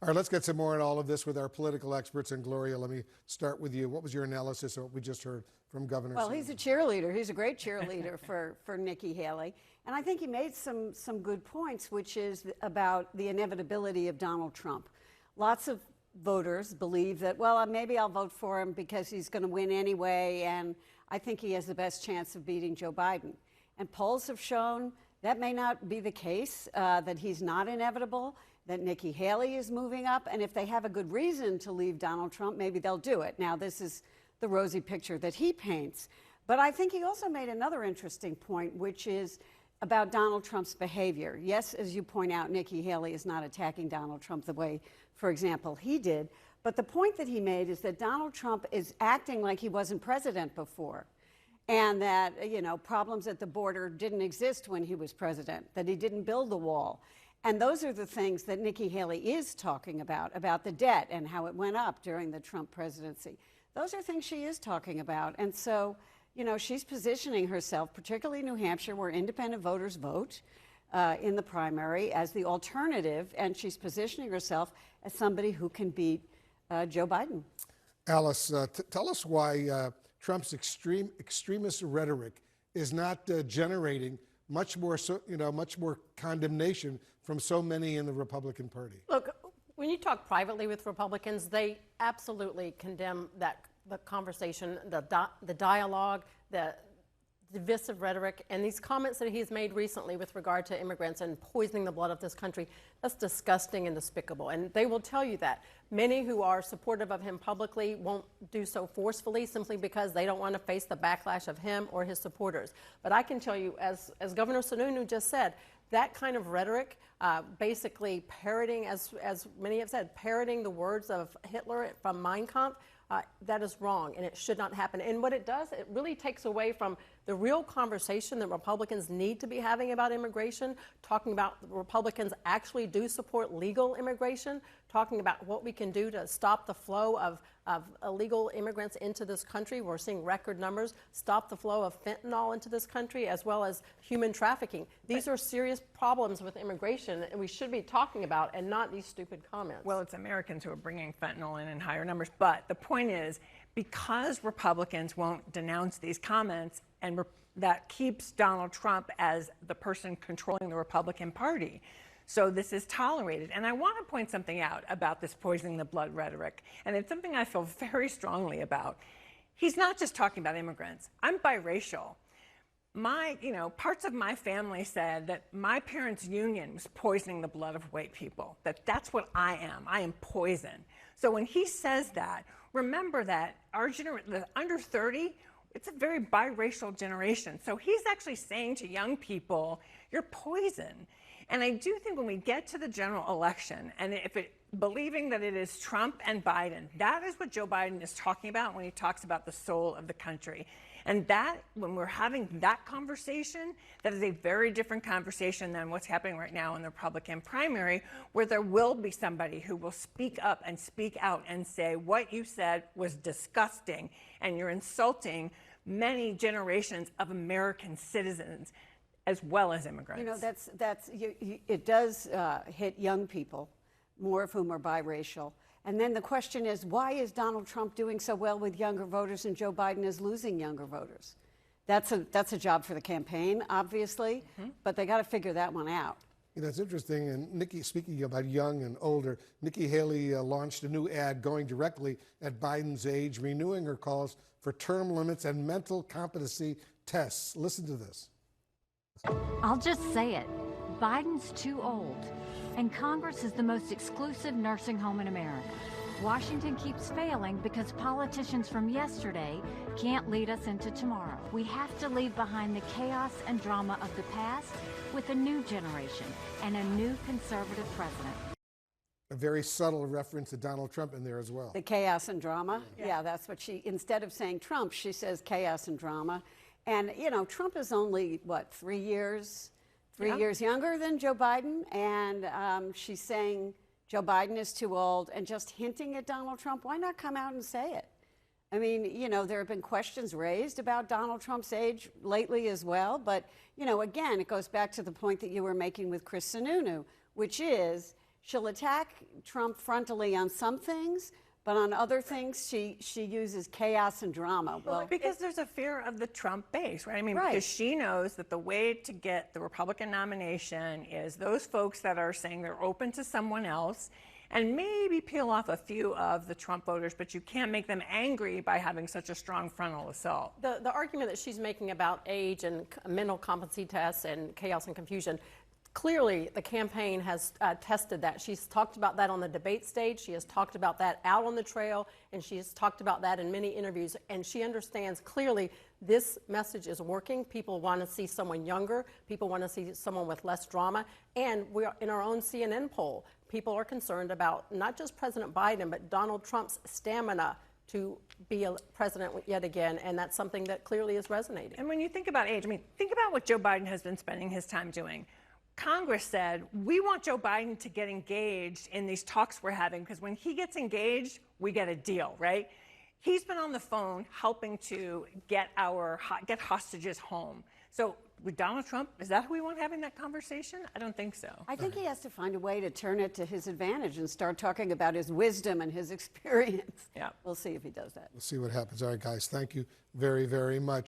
All right, let's get some more on all of this with our political experts. And Gloria, let me start with you. What was your analysis of what we just heard from Governor Well, Sununu? he's a cheerleader. He's a great cheerleader for Nikki Haley. And I think he made some good points, which is about the inevitability of Donald Trump. Lots of voters believe that, well, maybe I'll vote for him because he's going to win anyway, and I think he has the best chance of beating Joe Biden. And polls have shown that may not be the case, that he's not inevitable, that Nikki Haley is moving up, and if they have a good reason to leave Donald Trump, maybe they'll do it. Now, this is the rosy picture that he paints. But I think he also made another interesting point, which is about Donald Trump's behavior. Yes, as you point out, Nikki Haley is not attacking Donald Trump the way, for example, he did. But the point that he made is that Donald Trump is acting like he wasn't president before, and that, you know, problems at the border didn't exist when he was president, that he didn't build the wall. And those are the things that Nikki Haley is talking about the debt and how it went up during the Trump presidency. Those are things she is talking about. And so, you know, she's positioning herself, particularly New Hampshire, where independent voters vote in the primary, as the alternative, and she's positioning herself as somebody who can beat Joe Biden. Alice, tell us why Trump's extremist rhetoric is not generating much more condemnation from so many in the Republican Party. Look, when you talk privately with Republicans, they absolutely condemn the conversation, the dialogue, the divisive rhetoric, and these comments that he's made recently with regard to immigrants and poisoning the blood of this country. That's disgusting and despicable, and they will tell you that. Many who are supportive of him publicly won't do so forcefully simply because they don't want to face the backlash of him or his supporters. But I can tell you, as Governor Sununu just said, that kind of rhetoric, basically parroting, as many have said, parroting the words of Hitler from Mein Kampf, that is wrong, and it should not happen. And what it does, it really takes away from the real conversation that Republicans need to be having about immigration, talking about Republicans actually do support legal immigration, talking about what we can do to stop the flow of illegal immigrants into this country. We're seeing record numbers. Stop the flow of fentanyl into this country, as well as human trafficking. These are serious problems with immigration, and we should be talking about, and not these stupid comments. Well, it's Americans who are bringing fentanyl in higher numbers. But the point is, because Republicans won't denounce these comments, and that keeps Donald Trump as the person controlling the Republican Party. So this is tolerated. And I want to point something out about this poisoning the blood rhetoric. And it's something I feel very strongly about. He's not just talking about immigrants. I'm biracial. Parts of my family said that my parents' union was poisoning the blood of white people, that's what I am. I am poison. So when he says that, remember that our the under 30, it's a very biracial generation. So he's actually saying to young people, you're poison. And I do think when we get to the general election, and believing that it is Trump and Biden, that is what Joe Biden is talking about when he talks about the soul of the country. And that, when we're having that conversation, that is a very different conversation than what's happening right now in the Republican primary, where there will be somebody who will speak up and speak out and say, what you said was disgusting, and you're insulting many generations of American citizens, as well as immigrants. You know, it does hit young people, more of whom are biracial. And then the question is, why is Donald Trump doing so well with younger voters and Joe Biden is losing younger voters? That's a job for the campaign, obviously, but they got to figure that one out. You know, it's interesting, and Nikki, speaking about young and older, Nikki Haley launched a new ad going directly at Biden's age, renewing her calls for term limits and mental competency tests. Listen to this. I'll just say it. Biden's too old, and Congress is the most exclusive nursing home in America. Washington keeps failing because politicians from yesterday can't lead us into tomorrow. We have to leave behind the chaos and drama of the past with a new generation and a new conservative president. A very subtle reference to Donald Trump in there as well. The chaos and drama? Yeah, that's what instead of saying Trump, she says chaos and drama. And, you know, Trump is only, what, 3 years younger than Joe Biden, and she's saying Joe Biden is too old and just hinting at Donald Trump. Why not come out and say it? I mean, you know, there have been questions raised about Donald Trump's age lately as well, but, you know, again, it goes back to the point that you were making with Chris Sununu, which is she'll attack Trump frontally on some things, but on other things, she uses chaos and drama. Well, because there's a fear of the Trump base, right? I mean, Right. because she knows that the way to get the Republican nomination is those folks that are saying they're open to someone else, and maybe peel off a few of the Trump voters, but you can't make them angry by having such a strong frontal assault. The argument that she's making about age and mental competency tests and chaos and confusion, clearly the campaign has tested that. She's talked about that on the debate stage. She has talked about that out on the trail, and she has talked about that in many interviews. And she understands clearly this message is working. People want to see someone younger. People want to see someone with less drama. And we are in our own CNN poll. People are concerned about not just President Biden, but Donald Trump's stamina to be a president yet again, and that's something that clearly is resonating. And when you think about age, I mean, think about what Joe Biden has been spending his time doing. Congress said, we want Joe Biden to get engaged in these talks we're having, because when he gets engaged, we get a deal, right? He's been on the phone helping to get hostages home. So with Donald Trump, is that who we want having that conversation? I don't think so. I think he has to find a way to turn it to his advantage and start talking about his wisdom and his experience. Yeah. We'll see if he does that. We'll see what happens. All right, guys, thank you very, very much.